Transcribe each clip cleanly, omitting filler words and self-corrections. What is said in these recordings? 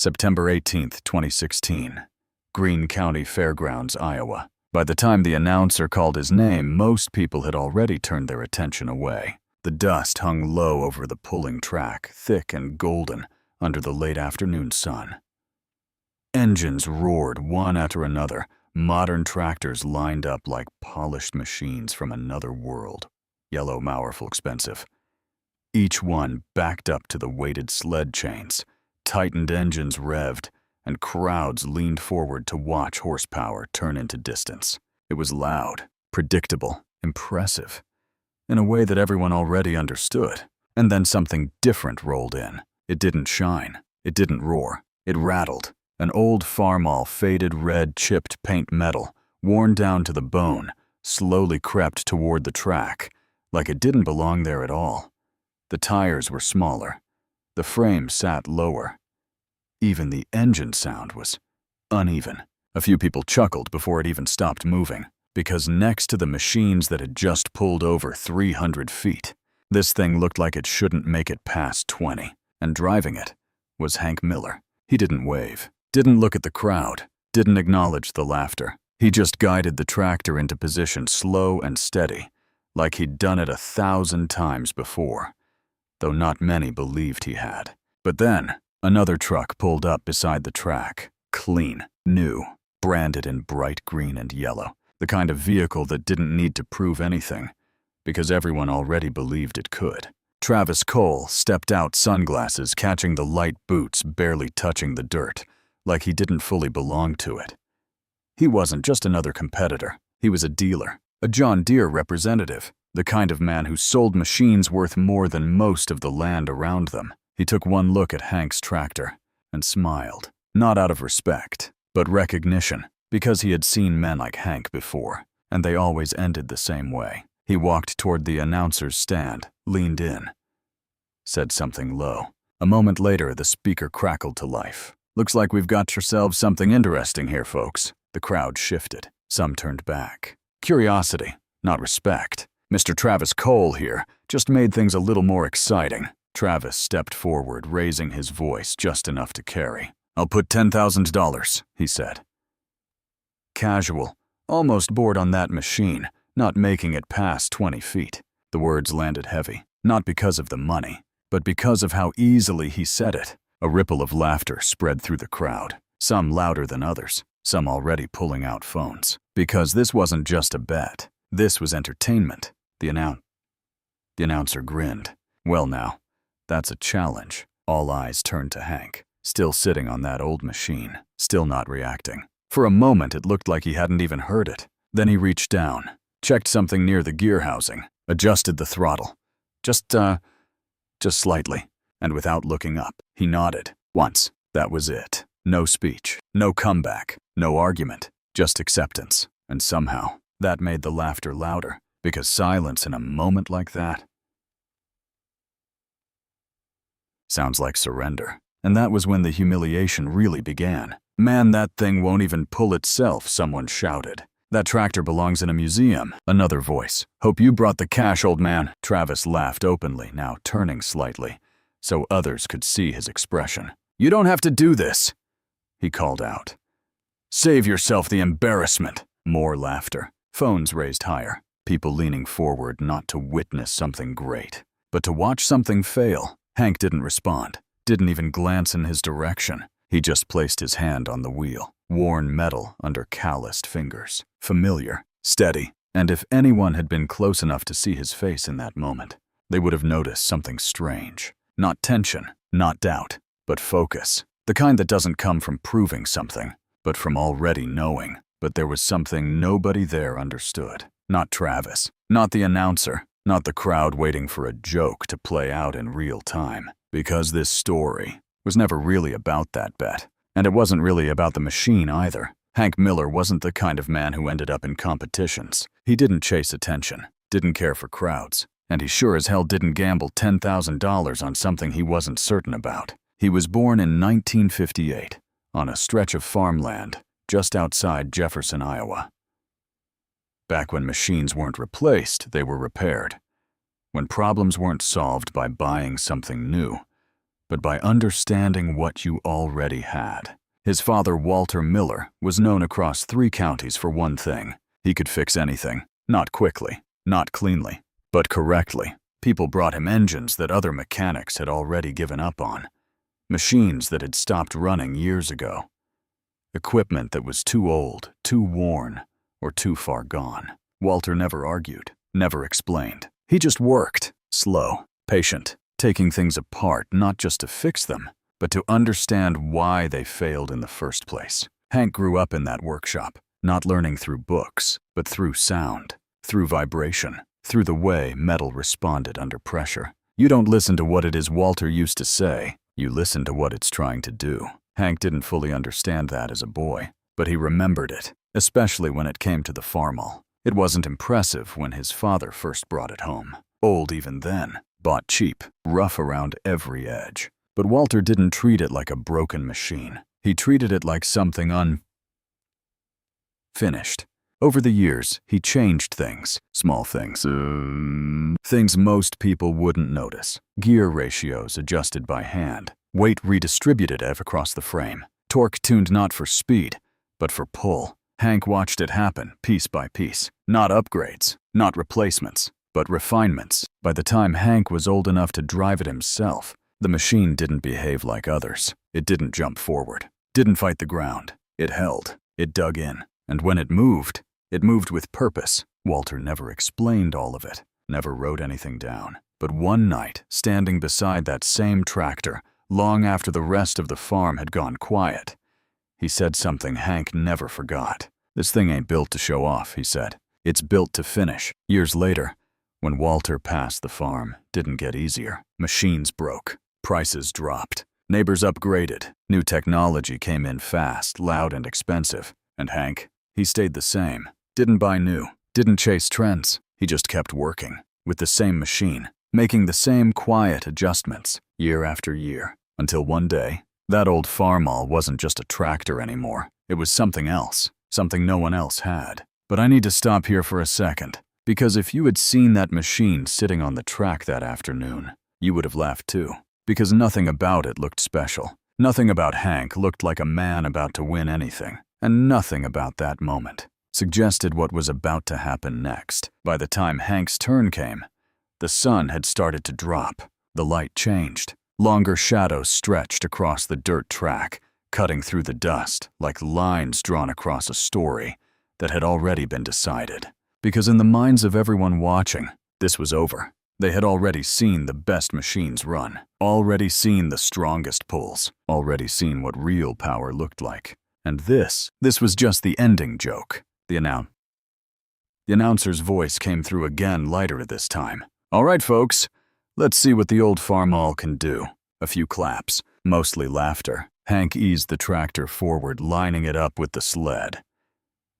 September 18th, 2016. Greene County Fairgrounds, Iowa. By the time the announcer called his name, most people had already turned their attention away. The dust hung low over the pulling track, thick and golden under the late afternoon sun. Engines roared one after another, modern tractors lined up like polished machines from another world. Yellow, powerful, expensive. Each one backed up to the weighted sled chains, tightened engines revved, and crowds leaned forward to watch horsepower turn into distance. It was loud, predictable, impressive, in a way that everyone already understood. And then something different rolled in. It didn't shine. It didn't roar. It rattled. An old Farmall faded red chipped paint metal, worn down to the bone, slowly crept toward the track, like it didn't belong there at all. The tires were smaller. The frame sat lower. Even the engine sound was uneven. A few people chuckled before it even stopped moving, because next to the machines that had just pulled over 300 feet, this thing looked like it shouldn't make it past 20, and driving it was Hank Miller. He didn't wave, didn't look at the crowd, didn't acknowledge the laughter. He just guided the tractor into position slow and steady, like he'd done it 1,000 times before, though not many believed he had. But then, another truck pulled up beside the track, clean, new, branded in bright green and yellow, the kind of vehicle that didn't need to prove anything, because everyone already believed it could. Travis Cole stepped out, sunglasses catching the light boots barely touching the dirt, like he didn't fully belong to it. He wasn't just another competitor. He was a dealer, a John Deere representative, the kind of man who sold machines worth more than most of the land around them. He took one look at Hank's tractor and smiled, not out of respect, but recognition, because he had seen men like Hank before, and they always ended the same way. He walked toward the announcer's stand, leaned in, said something low. A moment later, the speaker crackled to life. "Looks like we've got yourselves something interesting here, folks." The crowd shifted. Some turned back. Curiosity, not respect. "Mr. Travis Cole here just made things a little more exciting." Travis stepped forward, raising his voice just enough to carry. "I'll put $10,000, he said. Casual, almost bored on that machine, not making it past 20 feet. The words landed heavy, not because of the money, but because of how easily he said it. A ripple of laughter spread through the crowd, some louder than others, some already pulling out phones. Because this wasn't just a bet. This was entertainment. The announcer grinned. "Well now, that's a challenge." All eyes turned to Hank, still sitting on that old machine, still not reacting. For a moment, it looked like he hadn't even heard it. Then he reached down, checked something near the gear housing, adjusted the throttle. Just slightly, and without looking up, he nodded. Once. That was it. No speech, no comeback, no argument, just acceptance. And somehow, that made the laughter louder, because silence in a moment like that sounds like surrender. And that was when the humiliation really began. "Man, that thing won't even pull itself," someone shouted. "That tractor belongs in a museum." Another voice. "Hope you brought the cash, old man." Travis laughed openly, now turning slightly, so others could see his expression. "You don't have to do this," he called out. "Save yourself the embarrassment." More laughter. Phones raised higher. People leaning forward not to witness something great, but to watch something fail. Hank didn't respond, didn't even glance in his direction. He just placed his hand on the wheel, worn metal under calloused fingers. Familiar, steady, and if anyone had been close enough to see his face in that moment, they would have noticed something strange. Not tension, not doubt, but focus. The kind that doesn't come from proving something, but from already knowing. But there was something nobody there understood. Not Travis, not the announcer, not the crowd waiting for a joke to play out in real time. Because this story was never really about that bet. And it wasn't really about the machine either. Hank Miller wasn't the kind of man who ended up in competitions. He didn't chase attention, didn't care for crowds, and he sure as hell didn't gamble $10,000 on something he wasn't certain about. He was born in 1958, on a stretch of farmland just outside Jefferson, Iowa. Back when machines weren't replaced, they were repaired. When problems weren't solved by buying something new, but by understanding what you already had. His father, Walter Miller, was known across 3 counties for one thing. He could fix anything. Not quickly, not cleanly, but correctly. People brought him engines that other mechanics had already given up on. Machines that had stopped running years ago. Equipment that was too old, too worn, or too far gone. Walter never argued, never explained. He just worked, slow, patient, taking things apart not just to fix them, but to understand why they failed in the first place. Hank grew up in that workshop, not learning through books, but through sound, through vibration, through the way metal responded under pressure. You don't listen to what it is Walter used to say, you listen to what it's trying to do. Hank didn't fully understand that as a boy, but he remembered it, especially when it came to the Farmall. It wasn't impressive when his father first brought it home. Old even then, bought cheap, rough around every edge. But Walter didn't treat it like a broken machine. He treated it like something unfinished. Over the years, he changed things, small things, things most people wouldn't notice. Gear ratios adjusted by hand, weight redistributed across the frame, torque tuned not for speed, but for pull. Hank watched it happen piece by piece. Not upgrades, not replacements, but refinements. By the time Hank was old enough to drive it himself, the machine didn't behave like others. It didn't jump forward, didn't fight the ground. It held, it dug in, and when it moved with purpose. Walter never explained all of it, never wrote anything down. But one night, standing beside that same tractor, long after the rest of the farm had gone quiet, he said something Hank never forgot. "This thing ain't built to show off," he said. "It's built to finish." Years later, when Walter passed the farm, didn't get easier. Machines broke, prices dropped, neighbors upgraded, new technology came in fast, loud, and expensive. And Hank, he stayed the same. Didn't buy new, didn't chase trends. He just kept working, with the same machine, making the same quiet adjustments, year after year, until one day, that old Farmall wasn't just a tractor anymore. It was something else, something no one else had. But I need to stop here for a second, because if you had seen that machine sitting on the track that afternoon, you would have laughed too, because nothing about it looked special. Nothing about Hank looked like a man about to win anything, and nothing about that moment suggested what was about to happen next. By the time Hank's turn came, the sun had started to drop. The light changed. Longer shadows stretched across the dirt track, cutting through the dust like lines drawn across a story that had already been decided. Because in the minds of everyone watching, this was over. They had already seen the best machines run, already seen the strongest pulls, already seen what real power looked like. And this was just the ending joke. The announcer's voice came through again, lighter this time. "All right, folks, let's see what the old Farmall can do." A few claps, mostly laughter. Hank eased the tractor forward, lining it up with the sled.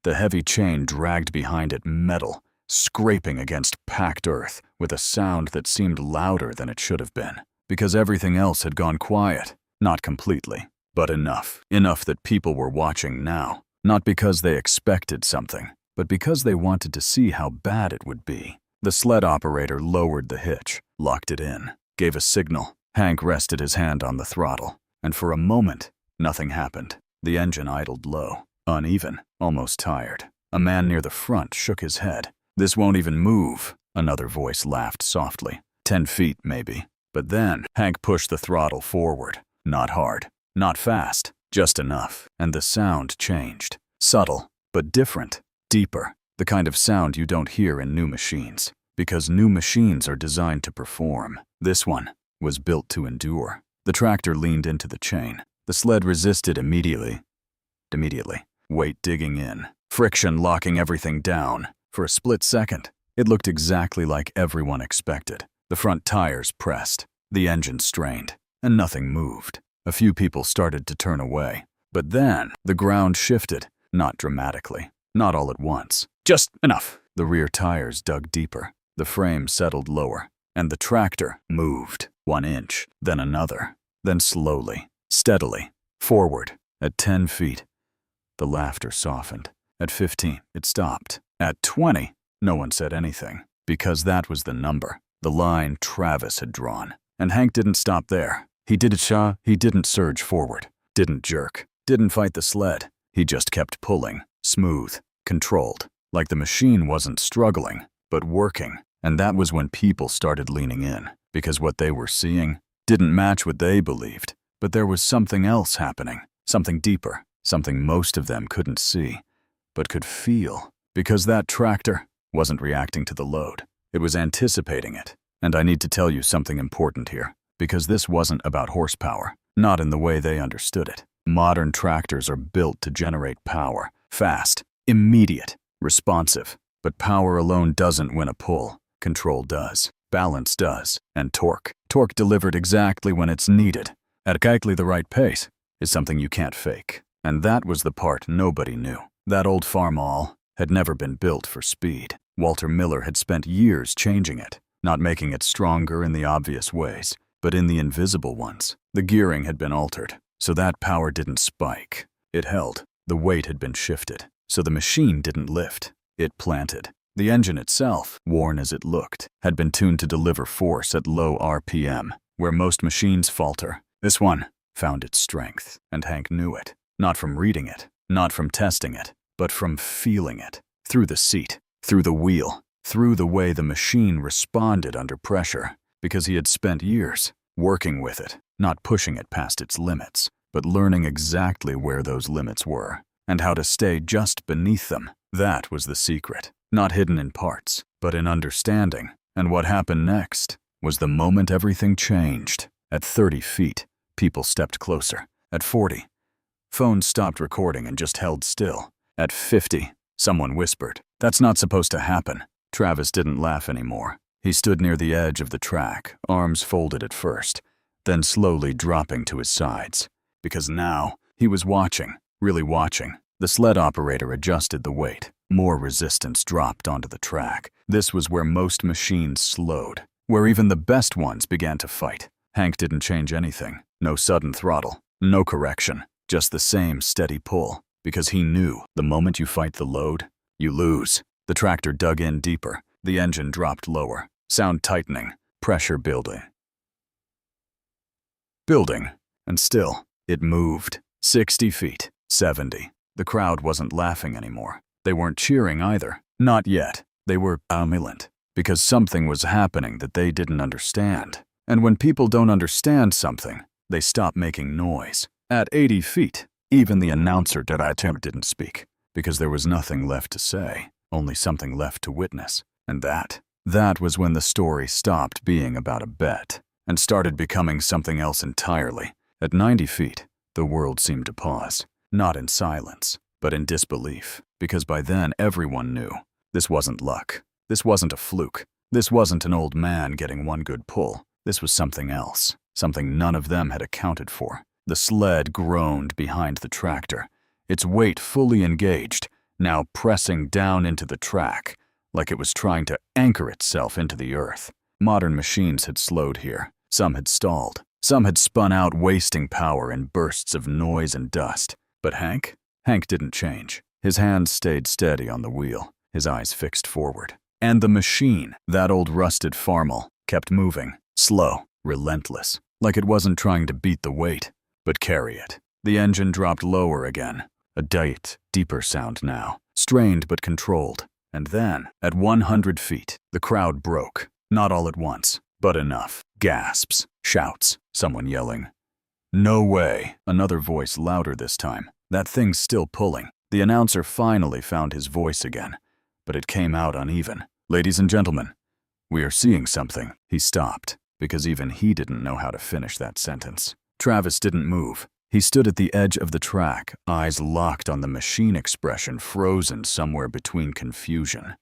The heavy chain dragged behind it metal, scraping against packed earth with a sound that seemed louder than it should have been, because everything else had gone quiet. Not completely, but enough. Enough that people were watching now. Not because they expected something, but because they wanted to see how bad it would be. The sled operator lowered the hitch, locked it in, gave a signal. Hank rested his hand on the throttle, and for a moment, nothing happened. The engine idled low, uneven, almost tired. A man near the front shook his head. "This won't even move," another voice laughed softly. 10 feet, maybe. But then, Hank pushed the throttle forward. Not hard, not fast, just enough. And the sound changed. Subtle, but different, deeper. The kind of sound you don't hear in new machines. Because new machines are designed to perform. This one was built to endure. The tractor leaned into the chain. The sled resisted immediately. Weight digging in. Friction locking everything down. For a split second, it looked exactly like everyone expected. The front tires pressed, the engine strained, and nothing moved. A few people started to turn away. But then, the ground shifted, not dramatically, not all at once. Just enough. The rear tires dug deeper, the frame settled lower, and the tractor moved. 1 inch, then another, then slowly, steadily, forward. At 10 feet, the laughter softened. At 15, it stopped. At 20, no one said anything, because that was the number, the line Travis had drawn. And Hank didn't stop there. He didn't surge forward, didn't jerk, didn't fight the sled. He just kept pulling, smooth, controlled, like the machine wasn't struggling, but working. And that was when people started leaning in, because what they were seeing didn't match what they believed. But there was something else happening, something deeper, something most of them couldn't see, but could feel. Because that tractor wasn't reacting to the load. It was anticipating it. And I need to tell you something important here, because this wasn't about horsepower, not in the way they understood it. Modern tractors are built to generate power, fast, immediate, responsive. But power alone doesn't win a pull. Control does, balance does, and torque. Torque delivered exactly when it's needed, at exactly the right pace, is something you can't fake. And that was the part nobody knew. That old Farmall had never been built for speed. Walter Miller had spent years changing it, not making it stronger in the obvious ways, but in the invisible ones. The gearing had been altered, so that power didn't spike. It held. The weight had been shifted, so the machine didn't lift. It planted. The engine itself, worn as it looked, had been tuned to deliver force at low RPM, where most machines falter. This one found its strength, and Hank knew it. Not from reading it, not from testing it, but from feeling it. Through the seat, through the wheel, through the way the machine responded under pressure, because he had spent years working with it, not pushing it past its limits, but learning exactly where those limits were, and how to stay just beneath them. That was the secret. Not hidden in parts, but in understanding. And what happened next was the moment everything changed. At 30 feet, people stepped closer. At 40, phones stopped recording and just held still. At 50, someone whispered, "That's not supposed to happen." Travis didn't laugh anymore. He stood near the edge of the track, arms folded at first, then slowly dropping to his sides. Because now, he was watching, really watching. The sled operator adjusted the weight. More resistance dropped onto the track. This was where most machines slowed, where even the best ones began to fight. Hank didn't change anything. No sudden throttle, no correction, just the same steady pull, because he knew the moment you fight the load, you lose. The tractor dug in deeper. The engine dropped lower. Sound tightening, pressure building. And still, it moved. 60 feet, 70. The crowd wasn't laughing anymore. They weren't cheering either. Not yet. They were ambivalent, because something was happening that they didn't understand. And when people don't understand something, they stop making noise. At 80 feet, even the announcer didn't speak, because there was nothing left to say, only something left to witness. And that was when the story stopped being about a bet and started becoming something else entirely. At 90 feet, the world seemed to pause, not in silence, but in disbelief, because by then everyone knew this wasn't luck. This wasn't a fluke. This wasn't an old man getting one good pull. This was something else, something none of them had accounted for. The sled groaned behind the tractor, its weight fully engaged, now pressing down into the track, like it was trying to anchor itself into the earth. Modern machines had slowed here. Some had stalled. Some had spun out, wasting power in bursts of noise and dust. But Hank didn't change. His hands stayed steady on the wheel, his eyes fixed forward. And the machine, that old rusted Farmall, kept moving, slow, relentless, like it wasn't trying to beat the weight, but carry it. The engine dropped lower again, a deeper sound now, strained but controlled. And then, at 100 feet, the crowd broke, not all at once, but enough. Gasps, shouts, someone yelling, "No way!" Another voice louder this time. That thing's still pulling. The announcer finally found his voice again, but it came out uneven. "Ladies and gentlemen, we are seeing something." He stopped, because even he didn't know how to finish that sentence. Travis didn't move. He stood at the edge of the track, eyes locked on the machine, expression frozen somewhere between confusion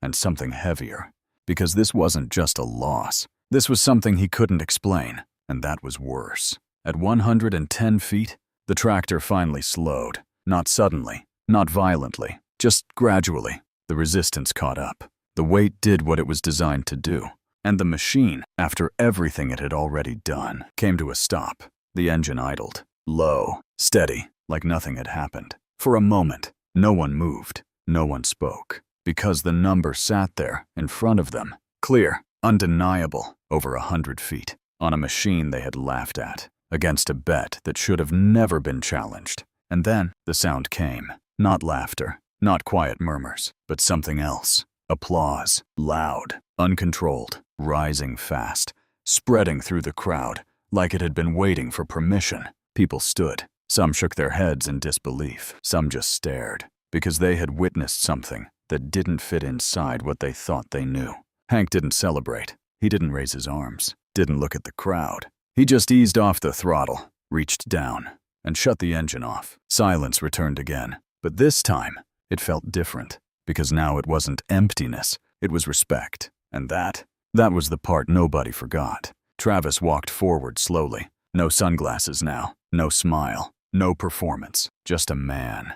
and something heavier. Because this wasn't just a loss. This was something he couldn't explain, and that was worse. At 110 feet, the tractor finally slowed. Not suddenly, not violently, just gradually. The resistance caught up. The weight did what it was designed to do. And the machine, after everything it had already done, came to a stop. The engine idled, low, steady, like nothing had happened. For a moment, no one moved, no one spoke, because the number sat there in front of them, clear, undeniable, over 100 feet. on a machine they had laughed at, against a bet that should have never been challenged. And then the sound came. Not laughter, not quiet murmurs, but something else. Applause, loud, uncontrolled, rising fast, spreading through the crowd like it had been waiting for permission. People stood. Some shook their heads in disbelief. Some just stared, because they had witnessed something that didn't fit inside what they thought they knew. Hank didn't celebrate. He didn't raise his arms, didn't look at the crowd. He just eased off the throttle, reached down, and shut the engine off. Silence returned again, but this time it felt different, because now it wasn't emptiness, it was respect. And that was the part nobody forgot. Travis walked forward slowly. No sunglasses now, no smile, no performance, just a man,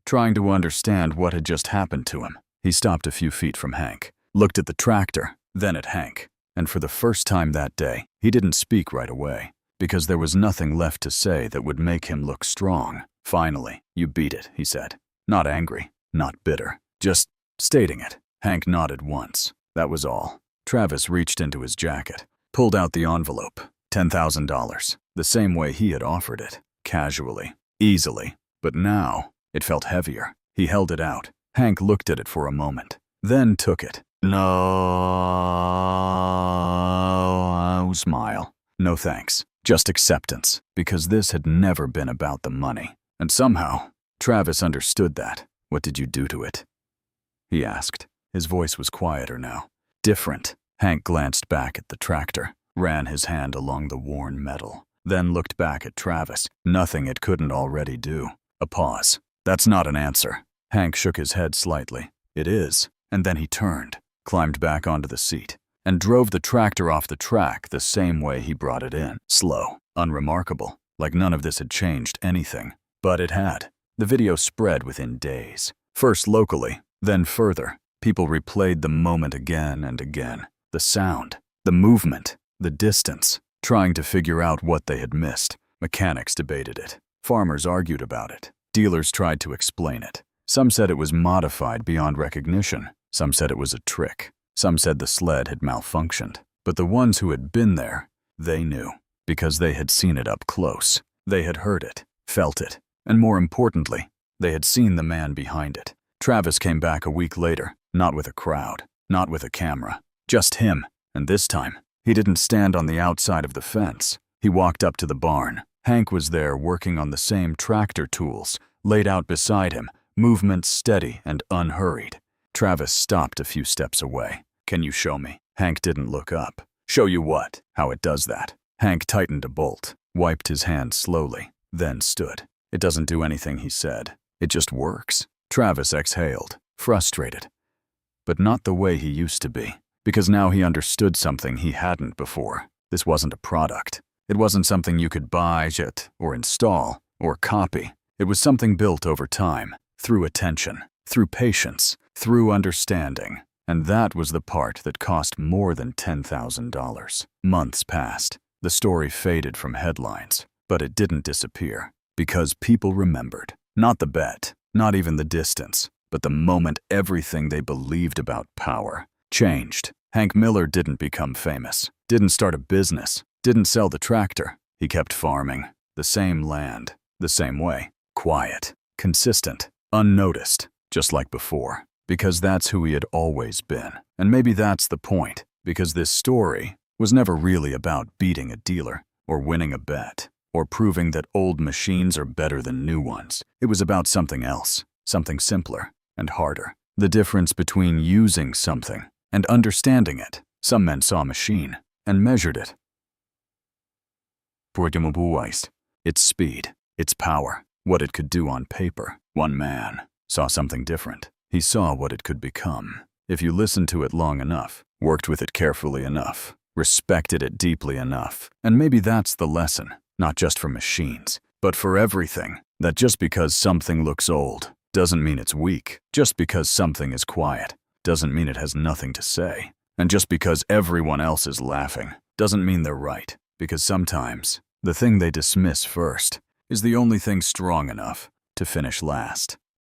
trying to understand what had just happened to him. He stopped a few feet from Hank, looked at the tractor, then at Hank, and for the first time that day, he didn't speak right away, because there was nothing left to say that would make him look strong. Finally, "You beat it," he said. Not angry, not bitter, just stating it. Hank nodded once. That was all. Travis reached into his jacket, pulled out the envelope. $10,000, the same way he had offered it, casually, easily. But now, it felt heavier. He held it out. Hank looked at it for a moment, then took it. No smile. No thanks, just acceptance, because this had never been about the money. And somehow, Travis understood that. "What did you do to it?" he asked. His voice was quieter now, different. Hank glanced back at the tractor, ran his hand along the worn metal, then looked back at Travis. Nothing it couldn't already do. A pause. "That's not an answer." Hank shook his head slightly. "It is." And then he turned, climbed back onto the seat, and drove the tractor off the track the same way he brought it in. Slow, unremarkable, like none of this had changed anything. But it had. The video spread within days. First locally, then further. People replayed the moment again and again. The sound, the movement, the distance, trying to figure out what they had missed. Mechanics debated it. Farmers argued about it. Dealers tried to explain it. Some said it was modified beyond recognition. Some said it was a trick. Some said the sled had malfunctioned. But the ones who had been there, they knew, because they had seen it up close. They had heard it, felt it, and more importantly, they had seen the man behind it. Travis came back a week later, not with a crowd, not with a camera, just him. And this time, he didn't stand on the outside of the fence. He walked up to the barn. Hank was there working on the same tractor tools, laid out beside him, movement steady and unhurried. Travis stopped a few steps away. "Can you show me?" Hank didn't look up. "Show you what? How it does that?" Hank tightened a bolt, wiped his hand slowly, then stood. "It doesn't do anything," he said. "It just works." Travis exhaled, frustrated. But not the way he used to be, because now he understood something he hadn't before. This wasn't a product. It wasn't something you could buy, yet, or install, or copy. It was something built over time, through attention, through patience, through understanding. And that was the part that cost more than $10,000. Months passed. The story faded from headlines, but it didn't disappear, because people remembered. Not the bet, not even the distance, but the moment everything they believed about power changed. Hank Miller didn't become famous, didn't start a business, didn't sell the tractor. He kept farming, the same land, the same way, quiet, consistent, unnoticed, just like before, because that's who he had always been. And maybe that's the point, because this story was never really about beating a dealer, or winning a bet, or proving that old machines are better than new ones. It was about something else, something simpler and harder. The difference between using something and understanding it. Some men saw a machine and measured it. Its speed, its power, what it could do on paper. One man saw something different. He saw what it could become. If you listened to it long enough, worked with it carefully enough, respected it deeply enough. And maybe that's the lesson, not just for machines, but for everything. That just because something looks old doesn't mean it's weak. Just because something is quiet doesn't mean it has nothing to say. And just because everyone else is laughing doesn't mean they're right. Because sometimes the thing they dismiss first is the only thing strong enough to finish last.